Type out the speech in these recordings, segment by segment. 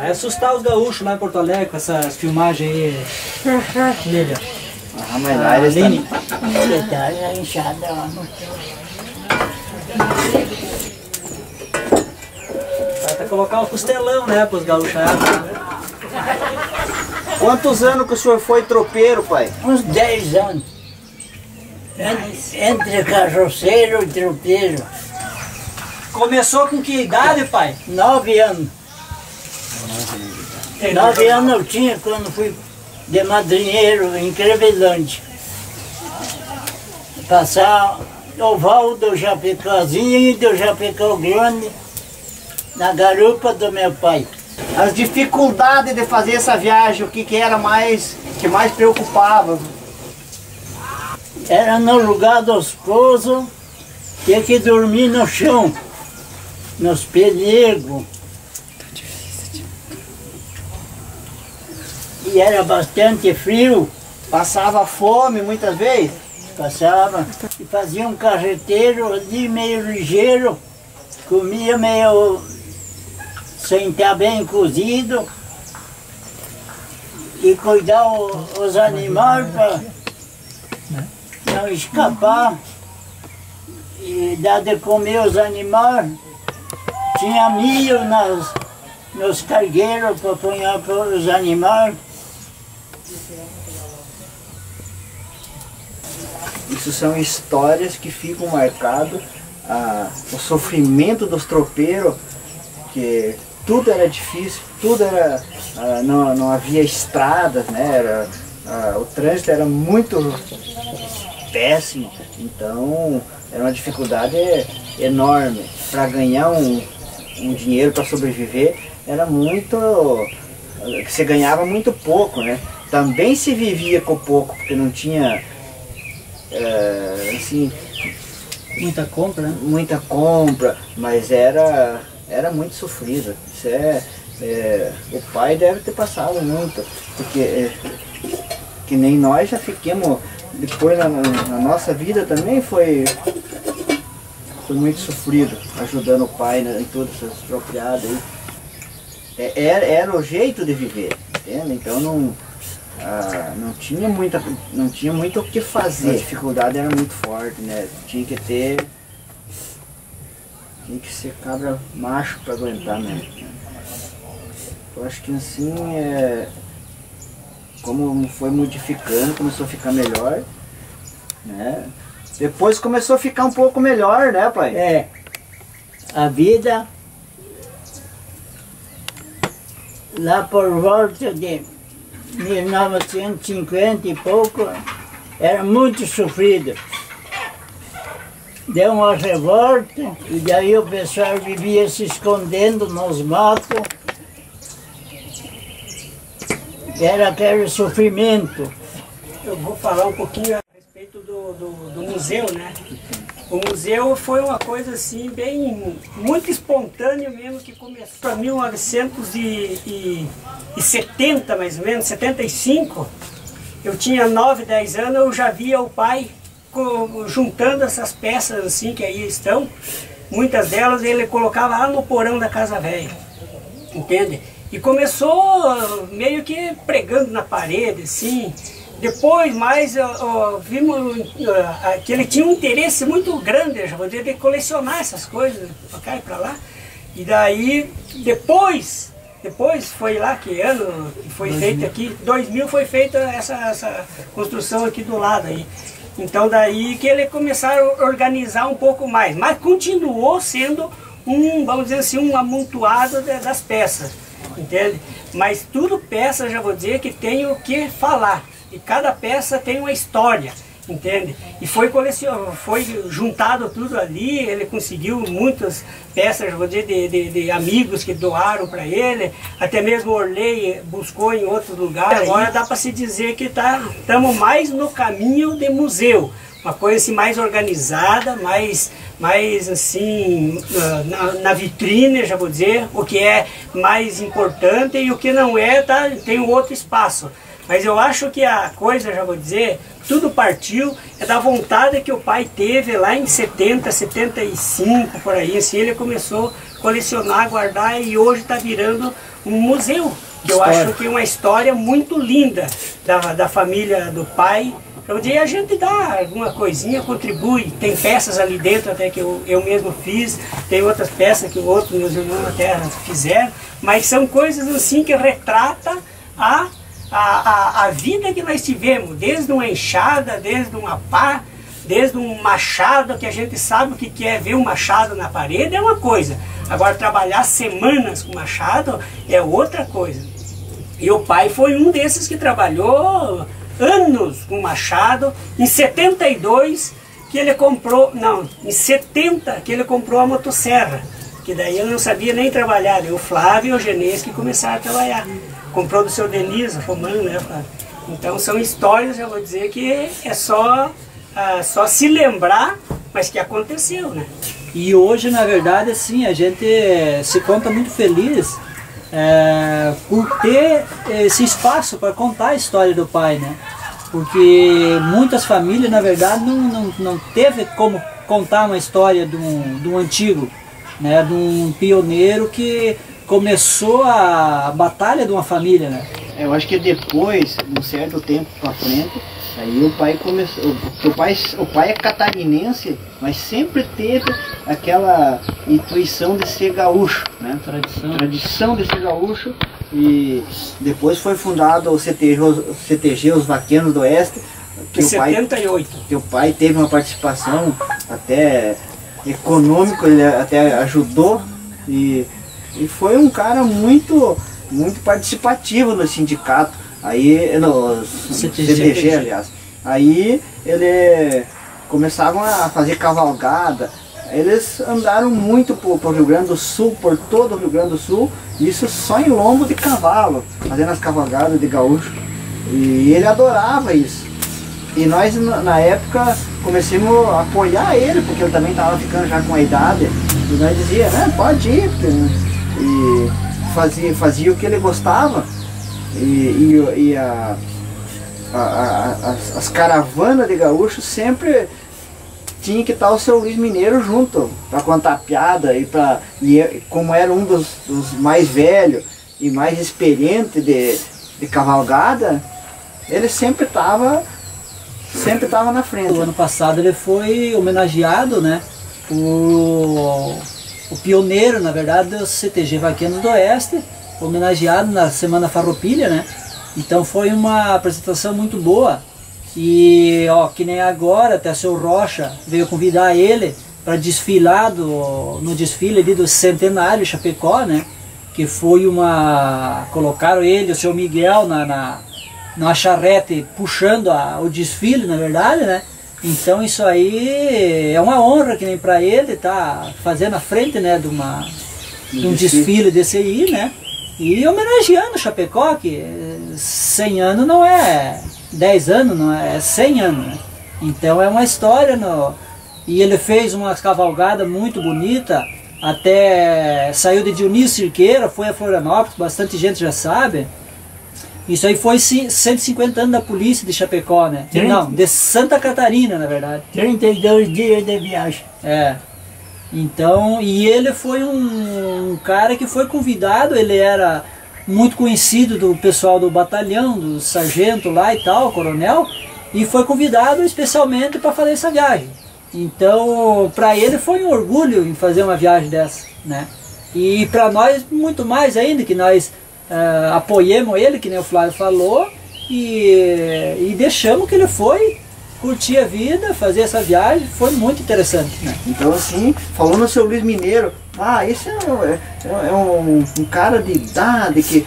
Vai assustar os gaúchos lá em Porto Alegre com essas filmagens aí. Lília. Ah, mas lá eles Aline. Tá inchada lá no Vai até colocar um costelão, né, pros gaúchados. Quantos anos que o senhor foi tropeiro, pai? uns 10 anos. Entre carroceiro e tropeiro. Começou com que idade, pai? 9 anos. 9 anos eu tinha quando fui de madrinheiro em Crevelândia. Passar o val do Japecazinho e do Japecão Grande na garupa do meu pai. As dificuldades de fazer essa viagem, o que era que mais preocupava? Era no lugar dos pousos, tinha que dormir no chão, nos pelegos. E era bastante frio. Passava fome muitas vezes? Passava e fazia um carreteiro ali meio ligeiro, comia meio sem estar bem cozido e cuidar os animais para não escapar e dar de comer os animais. Tinha milho nos cargueiros para apanhar para os animais. Isso são histórias que ficam marcadas, o sofrimento dos tropeiros, que tudo era difícil, tudo era, não havia estradas, né? O trânsito era muito péssimo, então era uma dificuldade enorme. Para ganhar um dinheiro para sobreviver era muito, você ganhava muito pouco, né? Também se vivia com pouco, porque não tinha assim, Muita compra, né? muita compra, mas era muito sofrido. Isso o pai deve ter passado muito, porque que nem nós já ficamos, depois na nossa vida também foi muito sofrido, ajudando o pai em todas essas expropriadas aí. Era o jeito de viver, entende? Então não tinha muito o que fazer, a dificuldade era muito forte, né? Tinha que ser cabra macho para aguentar mesmo. Eu acho que assim, como foi modificando, começou a ficar melhor, né? Depois começou a ficar um pouco melhor, né, pai? A vida lá por volta de 1950 e pouco era muito sofrida. Deu uma revolta e daí o pessoal vivia se escondendo nos matos. Era aquele sofrimento. Eu vou falar um pouquinho a respeito do museu, né? O museu foi uma coisa assim, muito espontânea mesmo, que começou em 1970, mais ou menos, 75. Eu tinha 9, 10 anos, eu já via o pai juntando essas peças assim que aí estão. Muitas delas ele colocava lá no porão da casa velha, entende? E começou meio que pregando na parede, assim. Depois, mais, vimos que ele tinha um interesse muito grande, já vou dizer, de colecionar essas coisas, para cá e para lá. E daí, depois foi lá, que ano que foi feito aqui, 2000 foi feita essa construção aqui do lado aí. Então daí que ele começaram a organizar um pouco mais, mas continuou sendo vamos dizer assim, um amontoado das peças, entende? Mas tudo peça, já vou dizer, que tem o que falar. E cada peça tem uma história, entende? E foi juntado tudo ali, ele conseguiu muitas peças, vou dizer, de amigos que doaram para ele, até mesmo o Orley buscou em outro lugar. Agora dá para se dizer que estamos mais no caminho de museu, uma coisa assim mais organizada, mais assim, na vitrine, já vou dizer, o que é mais importante e o que não é, tem um outro espaço. Mas eu acho que a coisa, já vou dizer, tudo partiu da vontade que o pai teve lá em 70, 75, por aí, assim, ele começou colecionar, guardar, e hoje está virando um museu. Eu acho que é uma história muito linda da família do pai. Onde a gente dá alguma coisinha, contribui. Tem peças ali dentro até que eu mesmo fiz, tem outras peças que outros meus irmãos até fizeram, mas são coisas assim que retratam a vida que nós tivemos, desde uma enxada, desde uma pá, desde um machado, que a gente sabe o que é ver um machado na parede, é uma coisa. Agora, trabalhar semanas com machado é outra coisa. E o pai foi um desses que trabalhou anos com machado. Em 72 que ele comprou, não, em 70 que ele comprou a motosserra, que daí ele não sabia nem trabalhar. O Flávio e o Genês que começaram a trabalhar. Comprou do seu Denise, Romano, né, Flávio? Então são histórias, eu vou dizer que é só se lembrar, mas que aconteceu, né? E hoje, na verdade, assim, a gente se conta muito feliz por ter esse espaço para contar a história do pai, né? Porque muitas famílias, na verdade, não teve como contar uma história de um antigo, né? De um pioneiro que começou a batalha de uma família, né? Eu acho que depois, um certo tempo para frente, aí o pai começou. O pai é catarinense, mas sempre teve aquela intuição de ser gaúcho, né? Tradição de ser gaúcho. E depois foi fundado o CTG, os Vaqueiros do Oeste. Em 78. Que o pai teve uma participação até econômica, ele até ajudou. E foi um cara muito participativo no sindicato. Aí, no CTG, aliás. Aí ele começavam a fazer cavalgada. Eles andaram muito por Rio Grande do Sul, por todo o Rio Grande do Sul, isso só em lombo de cavalo, fazendo as cavalgadas de gaúcho. E ele adorava isso. E nós, na época, começamos a apoiar ele, porque ele também estava ficando já com a idade. E nós dizíamos, né, pode ir. E fazia o que ele gostava. As caravanas de gaúchos sempre tinha que estar o seu Luiz Mineiro junto para contar piada e como era um dos mais velhos e mais experientes de cavalgada, ele sempre estava na frente. O ano passado ele foi homenageado, né, o pioneiro, na verdade, do CTG Vaqueiros do Oeste, homenageado na Semana Farroupilha, né? Então foi uma apresentação muito boa. E ó, que nem agora, até o seu Rocha veio convidar ele para desfilar no desfile ali do Centenário Chapecó, né? Que foi colocaram ele, o seu Miguel, na charrete puxando o desfile, na verdade, né? Então isso aí é uma honra que nem para ele tá fazendo a frente, né, de um desfile desse aí, né? E homenageando Chapecó, que 100 anos não é 10 anos, não é 100 anos, né? Então é uma história. E ele fez uma cavalgada muito bonita, até saiu de Dionísio Cirqueira, foi a Florianópolis, bastante gente já sabe. Isso aí foi 150 anos da polícia de Chapecó, né? Não, de Santa Catarina, na verdade. 32 dias de viagem. É. Então, e ele foi um cara que foi convidado, ele era muito conhecido do pessoal do batalhão, do sargento lá e tal, coronel, e foi convidado especialmente para fazer essa viagem. Então, para ele foi um orgulho em fazer uma viagem dessa, né? E para nós, muito mais ainda, que nós apoiemos ele, que nem o Flávio falou, e deixamos que ele foi curtir a vida, fazer essa viagem, foi muito interessante, né? Então assim, falando no seu Luiz Mineiro, esse é um cara de idade que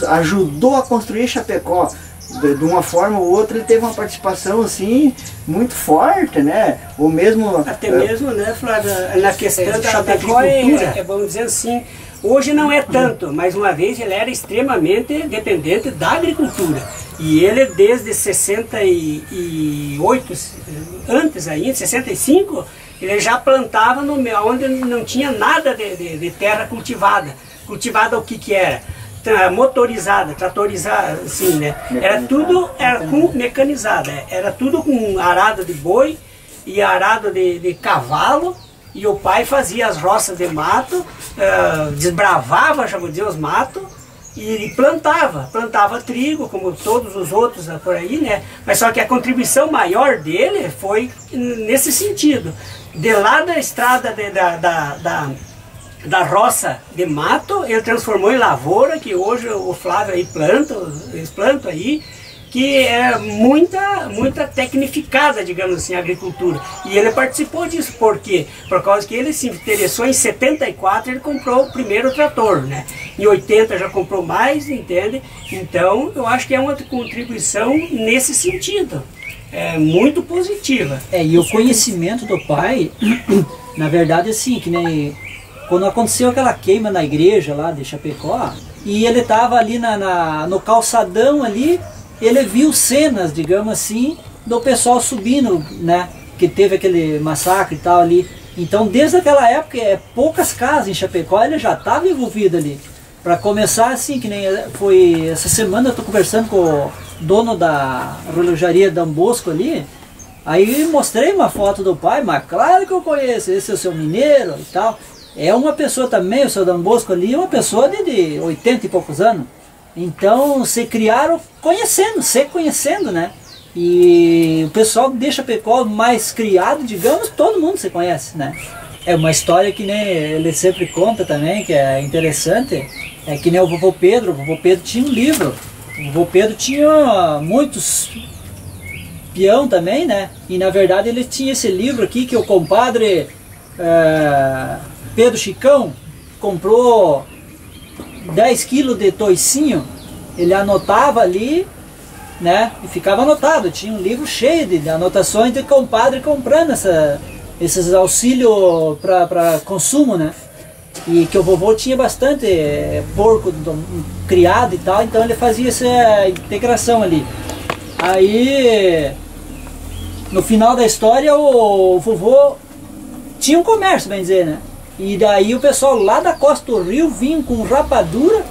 ajudou a construir Chapecó. De uma forma ou outra ele teve uma participação assim muito forte, né? Ou mesmo até mesmo, né, Flávio, na questão da agricultura, vamos dizer assim, hoje não é tanto, mas uma vez ele era extremamente dependente da agricultura. E ele desde 68, antes ainda, 65, ele já plantava onde não tinha nada de terra cultivada. Cultivada o que era? Motorizada, tratorizada, assim, né? Era tudo mecanizada, era tudo com arado de boi e arado de cavalo E o pai fazia as roças de mato, desbravava, vamos dizer, os matos, e plantava trigo, como todos os outros por aí, né? Mas só que a contribuição maior dele foi nesse sentido. De lá da estrada da roça de mato, ele transformou em lavoura, que hoje o Flávio aí eles plantam aí, que é muita tecnificada, digamos assim, a agricultura. E ele participou disso, por quê? Por causa que ele se interessou em 74, ele comprou o primeiro trator, né? Em 80 já comprou mais, entende? Então, eu acho que é uma contribuição nesse sentido, muito positiva. E o conhecimento do pai, na verdade, assim, que nem quando aconteceu aquela queima na igreja lá de Chapecó, e ele estava ali no calçadão ali, ele viu cenas, digamos assim, do pessoal subindo, né? Que teve aquele massacre e tal ali. Então, desde aquela época, poucas casas em Chapecó, ele já estava envolvido ali. Para começar, assim, que nem foi essa semana, eu estou conversando com o dono da relojaria Dom Bosco ali. Aí mostrei uma foto do pai, mas claro que eu conheço, esse é o seu mineiro e tal. É uma pessoa também, o seu Dom Bosco ali, uma pessoa de 80 e poucos anos. Então, se criaram conhecendo, né? E o pessoal deixa Chapecó mais criado, digamos, todo mundo se conhece, né? É uma história que nem ele sempre conta também, que é interessante, é que nem o vovô Pedro tinha um livro, o vovô Pedro tinha muitos peão também, né? E na verdade ele tinha esse livro aqui que o compadre Pedro Chicão comprou 10 quilos de toicinho, ele anotava ali, né, e ficava anotado, tinha um livro cheio de anotações de compadre comprando esses auxílios para consumo, né, e que o vovô tinha bastante porco criado e tal, então ele fazia essa integração ali. Aí, no final da história, o vovô tinha um comércio, bem dizer, né. E daí o pessoal lá da costa do rio vinha com rapadura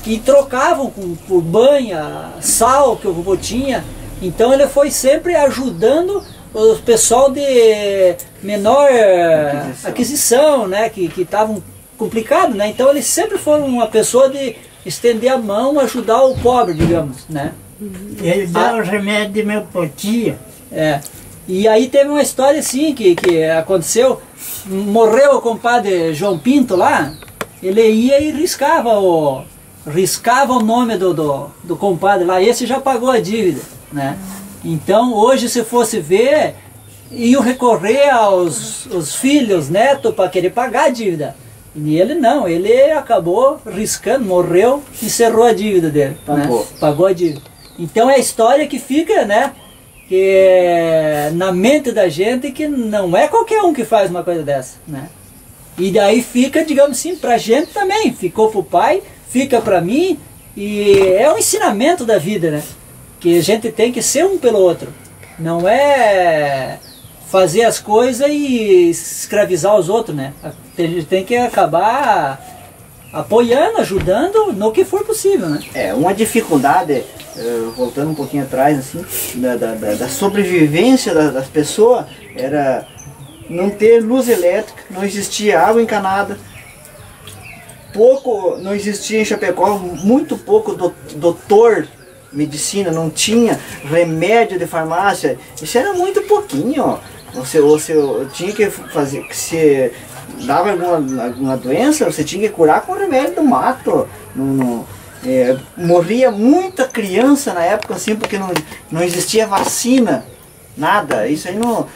e trocavam por banha, sal que o vovô tinha. Então ele foi sempre ajudando o pessoal de menor aquisição, né, que estavam complicados, né. Então ele sempre foi uma pessoa de estender a mão, ajudar o pobre, digamos, né. Ele dá o remédio de melopotia. E aí teve uma história assim que aconteceu. Morreu o compadre João Pinto lá, ele ia e riscava o nome do compadre lá, esse já pagou a dívida, né? Então hoje, se fosse ver, iam recorrer aos filhos, netos, para querer pagar a dívida. E ele não, ele acabou riscando, morreu, encerrou a dívida dele, pagou, né? Pagou a dívida. Então é a história que fica, né? Que na mente da gente, que não é qualquer um que faz uma coisa dessa, né? E daí fica, digamos assim, pra gente também, ficou pro pai, fica pra mim, e é um ensinamento da vida, né? Que a gente tem que ser um pelo outro, não é fazer as coisas e escravizar os outros, né? A gente tem que acabar apoiando, ajudando no que for possível, né? Uma dificuldade, voltando um pouquinho atrás, assim, da sobrevivência das pessoas, era não ter luz elétrica, não existia água encanada, não existia em Chapecó, muito pouco doutor, medicina, não tinha remédio de farmácia, isso era muito pouquinho, ó. Você tinha que fazer, se dava alguma doença, você tinha que curar com remédio do mato. Morria muita criança na época, assim, porque não existia vacina, nada. Isso aí não...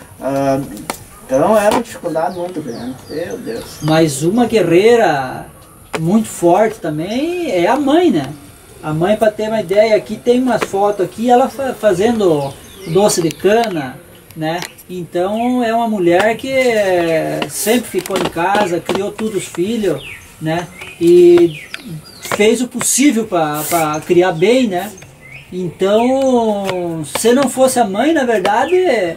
então era uma dificuldade muito grande, meu Deus. Mas uma guerreira muito forte também é a mãe, né? A mãe, para ter uma ideia, aqui tem umas fotos aqui, ela fazendo doce de cana, né? Então é uma mulher que sempre ficou em casa, criou todos os filhos, né? E fez o possível para criar bem, né? Então, se não fosse a mãe, na verdade,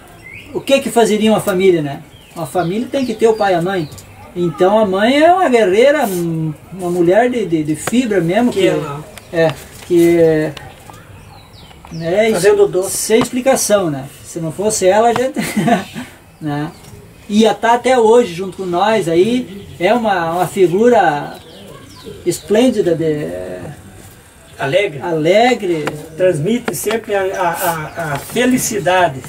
o que fazeria uma família, né? Uma família tem que ter o pai e a mãe. Então a mãe é uma guerreira, uma mulher de fibra mesmo, fazendo doce. Sem explicação, né? Se não fosse ela, a gente... né? ia estar até hoje junto com nós aí. É uma figura esplêndida, Alegre. alegre. Transmite sempre a felicidade.